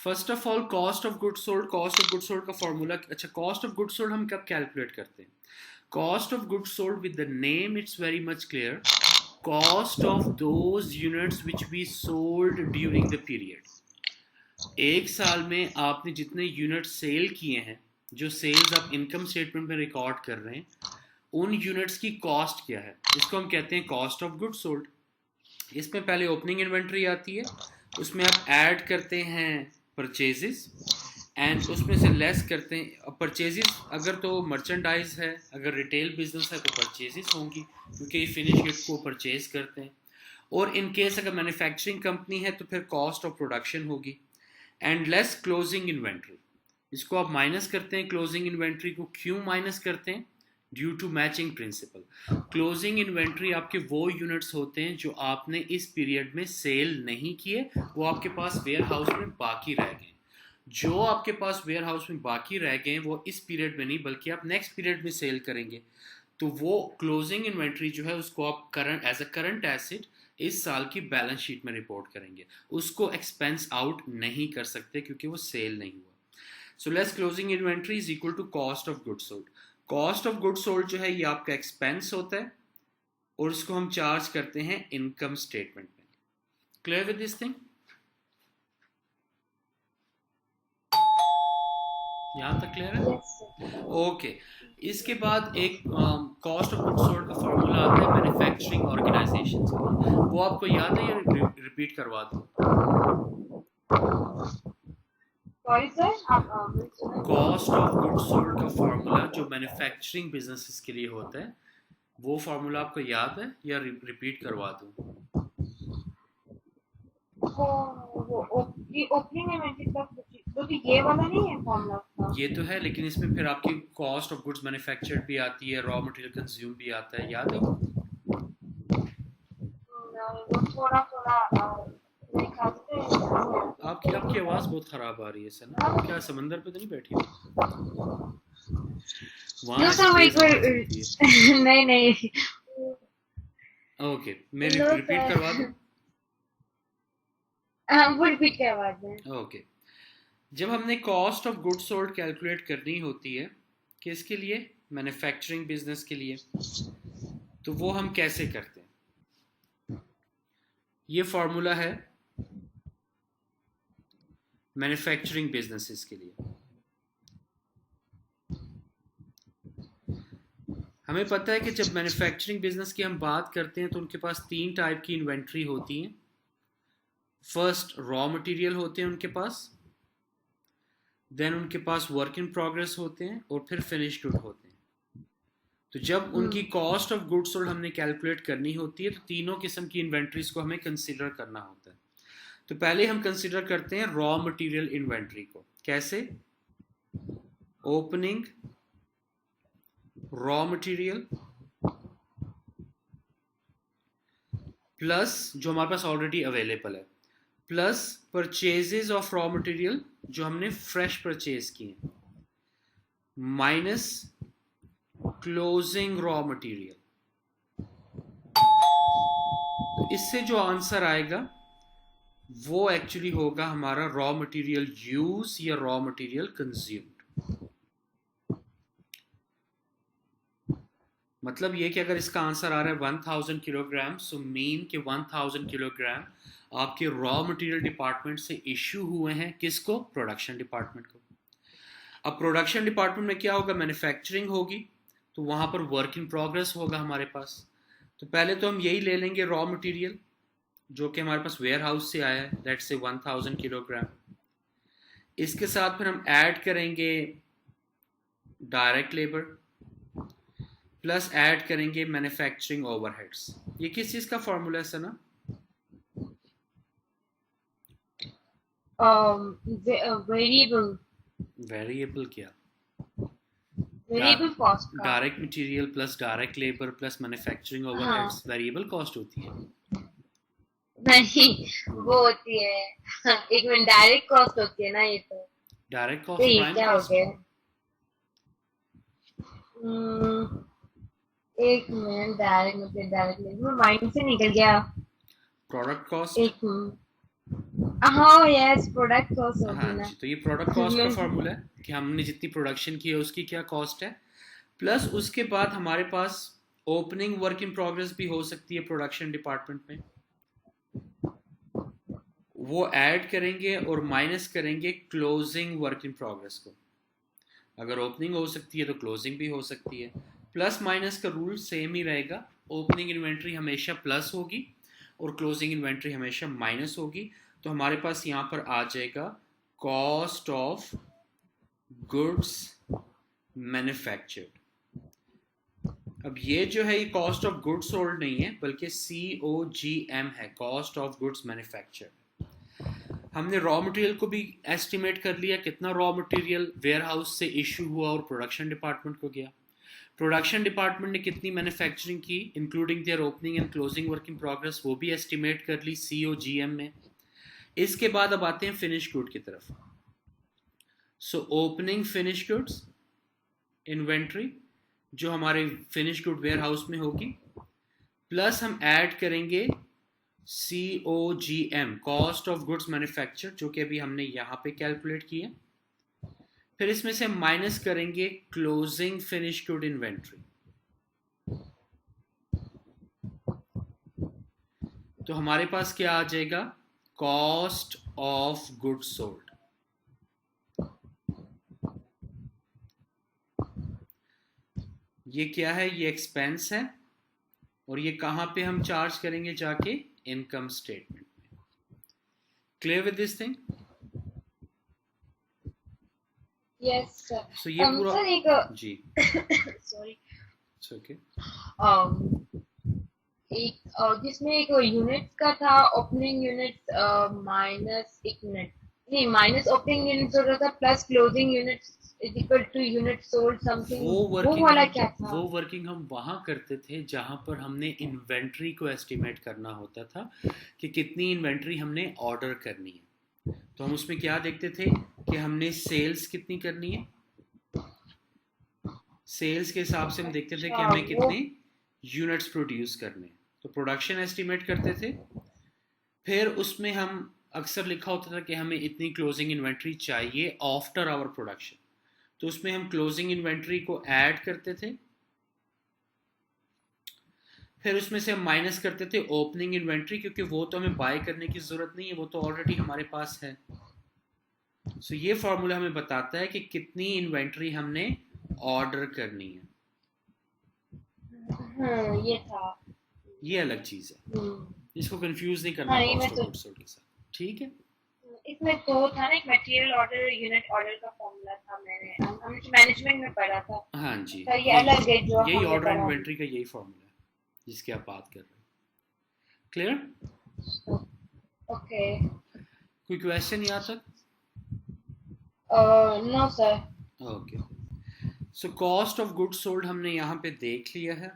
First of all cost of good sold का formula, अच्छा cost of good sold हम कब कैलकुलेट करते हैं? Cost of good sold with the name it's very much clear, cost of those units which we sold during the period. एक साल में आपने जितने यूनिट सेल किए हैं, जो सेल्स आप इनकम स्टेटमेंट में रिकॉर्ड कर रहे हैं, उन यूनिट्स की कॉस्ट क्या है, इसको हम कहते हैं कॉस्ट ऑफ गुड सोल्ड। इसमें पहले ओपनिंग इन्वेंट्री आती है, उसमें आप ऐड करते हैं परचेजेस एंड उसमें से लेस करते हैं परचेजेस। अगर तो मर्चेंडाइज है, अगर रिटेल बिजनेस है तो परचेजेस होंगी क्योंकि फिनिश गुड को परचेज करते हैं। और इन केस अगर मैन्युफैक्चरिंग कंपनी है तो फिर कॉस्ट ऑफ प्रोडक्शन होगी एंड लेस क्लोजिंग इन्वेंट्री। इसको आप माइनस करते हैं क्लोजिंग इन्वेंट्री को। क्यों माइनस करते हैं? Due to matching principle. Closing inventory आपके वो यूनिट्स होते हैं जो आपने इस पीरियड में सेल नहीं किए, वो आपके पास वेयर हाउस में बाकी रह गए। जो आपके पास वेयर हाउस में बाकी रह गए वो इस पीरियड में नहीं बल्कि आप नेक्स्ट पीरियड में सेल करेंगे, तो वो क्लोजिंग इन्वेंट्री जो है उसको आप current as a current asset इस साल की बैलेंस शीट में रिपोर्ट करेंगे। उसको एक्सपेंस आउट नहीं कर सकते क्योंकि वो सेल नहीं हुआ। So less closing inventory is equal to cost of good sold. Cost of good sold जो है ये आपका एक्सपेंस होता है और उसको हम चार्ज करते हैं इनकम स्टेटमेंट में। Clear with this thing? यहाँ तक क्लियर है? ओके। इसके बाद एक कॉस्ट ऑफ गुड सोल्ड का फॉर्मूला आता है मैन्युफैक्चरिंग ऑर्गेनाइजेशन का। वो आपको याद है या रिपीट करवा दूं? कॉस्ट ऑफ गुड सोल्ड का फॉर्मूला जो मैन्युफैक्चरिंग बिजनेसेस के लिए होता है, वो फॉर्मूला आपको याद है या रिपीट करवा दूं? ओपनिंग इन्वेंटरी तो ये वाला नहीं है फॉर्मूला? ये तो है, लेकिन इसमें फिर आपकी कॉस्ट ऑफ गुड्स मैन्युफैक्चर्ड भी आती है, रॉ मटेरियल कंज्यूम भी आता है, याद है वो? थोड़ा थोड़ा आपकी आवाज बहुत खराब आ रही है सना। आप क्या समंदर पे तो नहीं बैठी हो? नहीं नहीं। ओके, मैं रिपीट करवा दूं? वो रिपीट करवा दें। ओके। जब हमने cost of good sold calculate करनी होती है किसके लिए? मैन्युफैक्चरिंग बिजनेस के लिए। तो वो हम कैसे करते हैं? ये फॉर्मूला है मैन्युफैक्चरिंग बिजनेसेस के लिए। हमें पता है कि जब मैन्युफैक्चरिंग बिजनेस की हम बात करते हैं तो उनके पास 3 टाइप की इन्वेंट्री होती है। फर्स्ट रॉ मटेरियल होते हैं उनके पास, देन उनके पास वर्क इन प्रोग्रेस होते हैं और फिर फिनिश गुड होते हैं। तो जब उनकी कॉस्ट ऑफ गुड्स सोल्ड हमने कैलकुलेट करनी होती है तो तीनों किस्म की इन्वेंट्रीज को हमें कंसिडर करना होता है। तो पहले हम कंसिडर करते हैं रॉ मटेरियल इन्वेंट्री को। कैसे? ओपनिंग रॉ मटेरियल प्लस जो हमारे पास ऑलरेडी अवेलेबल है, plus purchases of raw material जो हमने फ्रेश परचेज किए, माइनस क्लोजिंग रॉ मटेरियल। तो इससे जो आंसर आएगा वो एक्चुअली होगा हमारा रॉ मटेरियल यूज या रॉ मटेरियल कंज्यूम्ड। मतलब ये कि अगर इसका आंसर आ रहा है 1000 किलोग्राम, सो मीन के 1000 किलोग्राम आपके रॉ मटेरियल डिपार्टमेंट से इश्यू हुए हैं। किसको? प्रोडक्शन डिपार्टमेंट को। अब प्रोडक्शन डिपार्टमेंट में क्या होगा? मैन्युफैक्चरिंग होगी, तो वहां पर वर्क इन प्रोग्रेस होगा हमारे पास। तो पहले तो हम यही ले लेंगे रॉ मटेरियल जो कि हमारे पास वेयर हाउस से आया है, लेट्स से 1000 किलोग्राम। इसके साथ फिर हम ऐड करेंगे डायरेक्ट लेबर प्लस ऐड करेंगे मैन्युफैक्चरिंग ओवरहेड्स। ये किस चीज का फॉर्मूला है सना? वेरिएबल क्या? Variable cost. Direct material plus direct labour plus manufacturing overheads variable cost होती है? नहीं, वो होती है एक मिनट, डायरेक्ट कॉस्ट होती है ना ये तो। डायरेक्ट कॉस्ट ये प्राइम क्या हो कॉस्ट। गया? एक मिनट, डायरेक्ट लेबर माइंड से निकल गया। Product cost. एक मिनट, हाँ यस प्रोडक्ट कॉस्ट होती हाँ है ना। जी, तो ये प्रोडक्ट कॉस्ट का फॉर्मूला है कि हमने जितनी प्रोडक्शन की है उसकी क्या कॉस्ट है, प्लस उसके बाद हमारे पास ओपनिंग वर्क इन प्रोग्रेस भी हो सकती है प्रोडक्शन डिपार्टमेंट में, वो ऐड करेंगे और माइनस करेंगे क्लोजिंग वर्क इन प्रोग्रेस को। अगर ओपनिंग हो सकती है तो क्लोजिंग भी हो सकती है। प्लस माइनस का रूल सेम ही रहेगा, ओपनिंग इन्वेंट्री हमेशा प्लस होगी और क्लोजिंग इन्वेंट्री हमेशा माइनस होगी। तो हमारे पास यहाँ पर आ जाएगा कॉस्ट ऑफ गुड्स मैन्युफैक्चर्ड। अब ये जो है ये कॉस्ट ऑफ गुड्स सोल्ड नहीं है बल्कि COGM है, कॉस्ट ऑफ गुड्स मैन्युफैक्चर्ड। हमने रॉ मटेरियल को भी एस्टिमेट कर लिया, कितना रॉ मटेरियल वेयर हाउस से इशू हुआ और प्रोडक्शन डिपार्टमेंट को गया। प्रोडक्शन डिपार्टमेंट ने कितनी मैन्युफैक्चरिंग की including there opening and closing work in progress, वो भी एस्टिमेट कर ली COGM में। इसके बाद अब आते हैं फिनिश गुड की तरफ। So opening finish goods inventory जो हमारे फिनिश गुड वेयर हाउस में होगी, प्लस हम ऐड करेंगे COGM cost of goods manufacture जो कि अभी हमने यहाँ पे कैलकुलेट किया। फिर इसमें से माइनस करेंगे क्लोजिंग फिनिश गुड इन्वेंट्री। तो हमारे पास क्या आ जाएगा, कॉस्ट ऑफ गुड्स सोल्ड। ये क्या है, ये एक्सपेंस है और ये कहां पे हम चार्ज करेंगे, जाके इनकम स्टेटमेंट में। Clear with this thing? Yes sir. So ये पूरा सर एक जी सॉरी इट्स ओके। एक जिसमें एक यूनिट्स का था, ओपनिंग यूनिट्स माइनस एक मिनट नहीं माइनस ओपनिंग यूनिट्स हो रहा था plus closing units is equal to unit sold something, वो वाला क्या था? वो वर्किंग हम वहां करते थे जहां पर हमने इन्वेंट्री को एस्टिमेट करना होता था कि कितनी इन्वेंट्री हमने ऑर्डर करनी है। तो हम उसमें क्या देखते थे कि हमने सेल्स कितनी करनी है, सेल्स के हिसाब से हम देखते थे कि हमें कितने यूनिट्स प्रोड्यूस करने हैं, तो प्रोडक्शन एस्टिमेट करते थे। फिर उसमें हम अक्सर लिखा होता था कि हमें इतनी क्लोजिंग इन्वेंट्री चाहिए आफ्टर आवर प्रोडक्शन, तो उसमें हम क्लोजिंग इन्वेंट्री को ऐड करते थे, फिर उसमें से हम माइनस करते थे ओपनिंग इन्वेंट्री क्योंकि वो तो हमें बाय करने की जरूरत नहीं है, वो तो ऑलरेडी हमारे पास है। सो ये फॉर्मूला हमें बताता है कि कितनी इन्वेंट्री हमने ऑर्डर करनी है। ये था, ये अलग चीज है, इसको कंफ्यूज नहीं करना हाँ, कॉस्ट ऑफ गुड्स सोल्ड के साथ, ठीक है? इसमें तो था ना एक मटेरियल ऑर्डर यूनिट ऑर्डर का फॉर्मूला था, हमने मैनेजमेंट में पढ़ा था। हाँ जी, तो ये अलग है जो यही हमने ऑर्डर पढ़ा। इन्वेंट्री का यही फॉर्मूला है जिसकी आप बात कर रहे हैं। क्लियर? ओके। कोई क्वेश्चन यहाँ तक? No sir. Okay, so cost of goods sold हमने यहाँ पे देख लिया है।